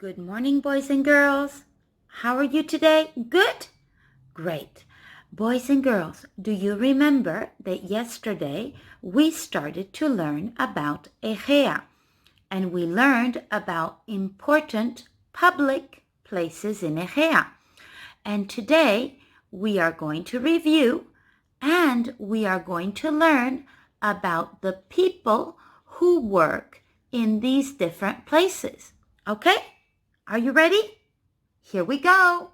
Good morning, boys and girls. How are you today? Good? Great. Boys and girls, do you remember that yesterday we started to learn about Ejea, and we learned about important public places in Ejea. And today we are going to review and we are going to learn about the people who work in these different places. Okay? Are you ready? Here we go.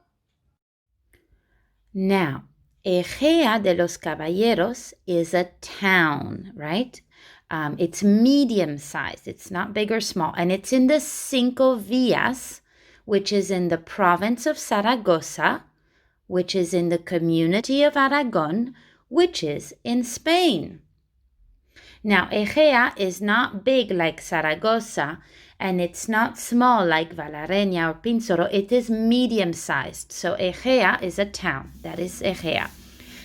Now, Ejea de los Caballeros is a town, right? It's medium-sized. It's not big or small. And it's in the Cinco Villas, which is in the province of Zaragoza, which is in the community of Aragon, which is in Spain. Now, Ejea is not big like Zaragoza, and it's not small like Valareña or Pinsoro. It is medium-sized. So Ejea is a town. That is Ejea.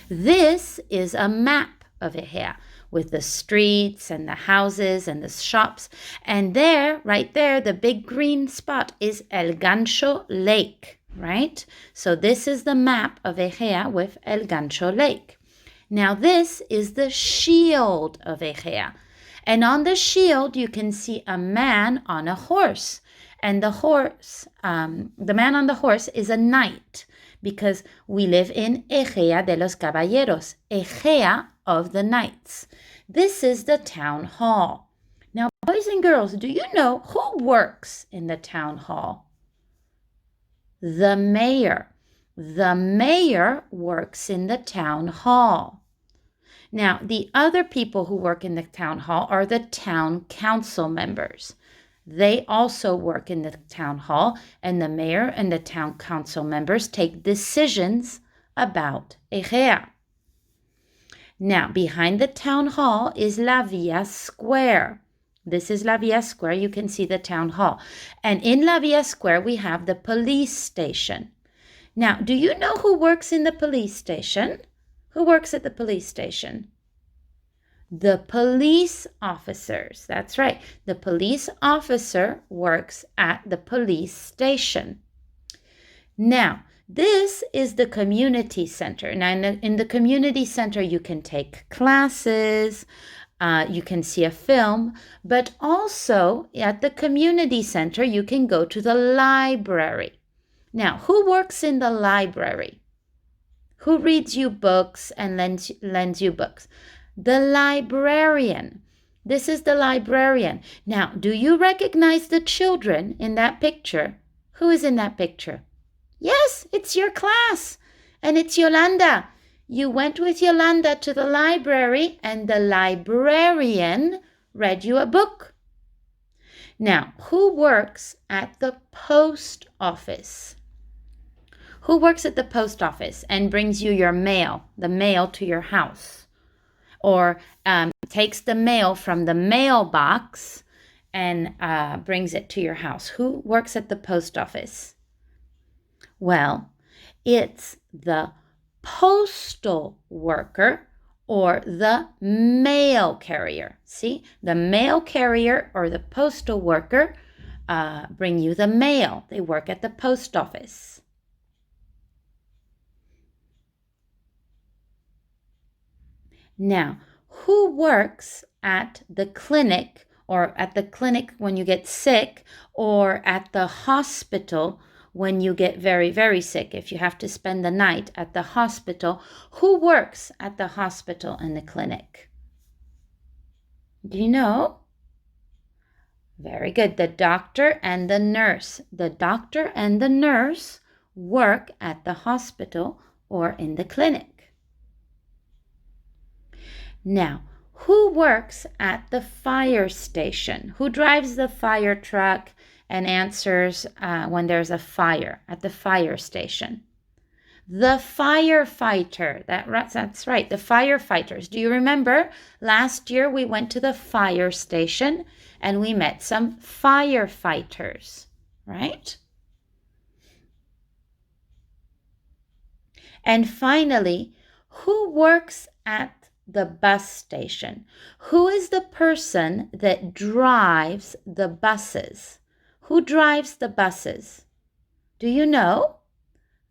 This is a map of Ejea with the streets and the houses and the shops. And there, right there, the big green spot is El Gancho Lake, right? So this is the map of Ejea with El Gancho Lake. Now this is the shield of Ejea. And on the shield, you can see a man on a horse. And the man on the horse is a knight, because we live in Ejea de los Caballeros, Ejea of the knights. This is the town hall. Now, boys and girls, do you know who works in the town hall? The mayor. The mayor works in the town hall. Now, the other people who work in the town hall are the town council members. They also work in the town hall, and the mayor and the town council members take decisions about Ejea. Now, behind the town hall is La Villa Square. This is La Villa Square. You can see the town hall. And in La Villa Square, we have the police station. Now, do you know who works in the police station? Who works at the police station? The police officers. That's right. The police officer works at the police station. Now, this is the community center. Now, in the community center, you can take classes, you can see a film, but also at the community center, you can go to the library. Now, who works in the library? Who reads you books and lends you books? The librarian. This is the librarian. Now, do you recognize the children in that picture? Who is in that picture? Yes, it's your class. And it's Yolanda. You went with Yolanda to the library and the librarian read you a book. Now, who works at the post office? Who works at the post office and brings you your mail, the mail to your house? Or takes the mail from the mailbox and brings it to your house? Who works at the post office? Well, it's the postal worker or the mail carrier. See, the mail carrier or the postal worker bring you the mail. They work at the post office. Now, who works at the clinic, or at the clinic when you get sick, or at the hospital when you get very, very sick, if you have to spend the night at the hospital? Who works at the hospital and the clinic? Do you know? Very good. The doctor and the nurse. The doctor and the nurse work at the hospital or in the clinic. Now, who works at the fire station? Who drives the fire truck and answers when there's a fire at the fire station? The firefighter. That's right, the firefighters. Do you remember last year we went to the fire station and we met some firefighters, right? And finally, who works at the bus station? Who is the person that drives the buses? Who drives the buses? Do you know?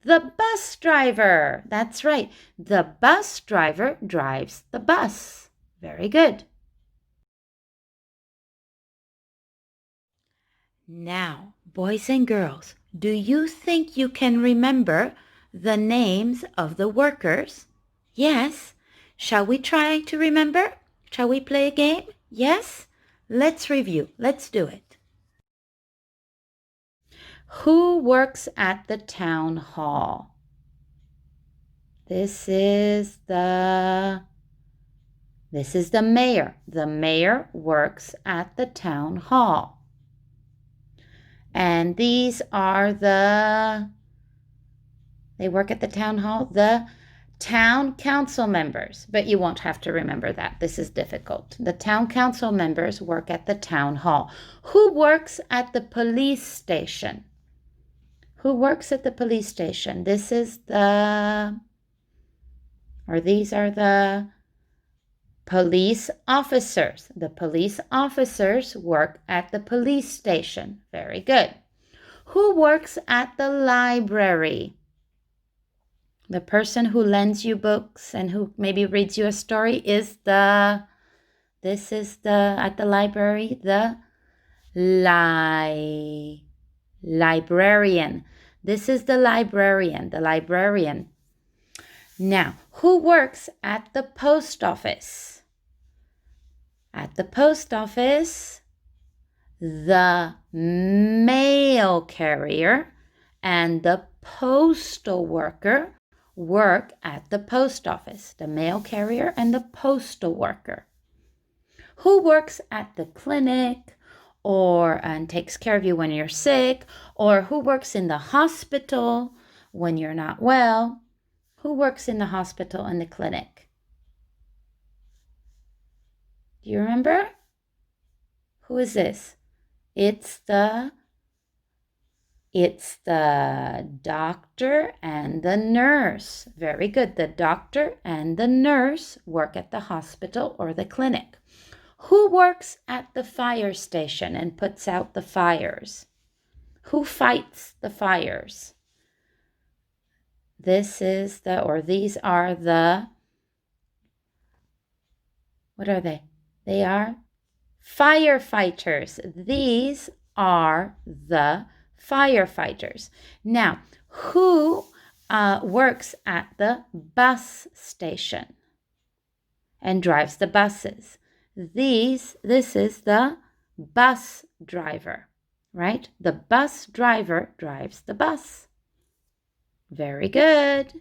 The bus driver. That's right. The bus driver drives the bus. Very good. Now, boys and girls, do you think you can remember the names of the workers? Yes. Shall we try to remember? Shall we play a game? Yes? Let's review. Let's do it. Who works at the town hall? This is the mayor. The mayor works at the town hall. And these are they work at the town hall, the town council members. But you won't have to remember that. This is difficult. The town council members work at the town hall. Who works at the police station? Who works at the police station? These are the police officers. The police officers work at the police station. Very good. Who works at the library? The person who lends you books and who maybe reads you a story is at the library, the librarian. This is the librarian. Now, who works at the post office? At the post office, the mail carrier and the postal worker work at the post office. The mail carrier and the postal worker. Who works at the clinic and takes care of you when you're sick, or who works in the hospital when you're not well? Who works in the hospital and the clinic? Do you remember? Who is this? It's the doctor and the nurse. Very good. The doctor and the nurse work at the hospital or the clinic. Who works at the fire station and puts out the fires? Who fights the fires? These are the, what are they? They are firefighters. These are the firefighters. Now, who works at the bus station and drives the buses? This is the bus driver, right? The bus driver drives the bus. Very good.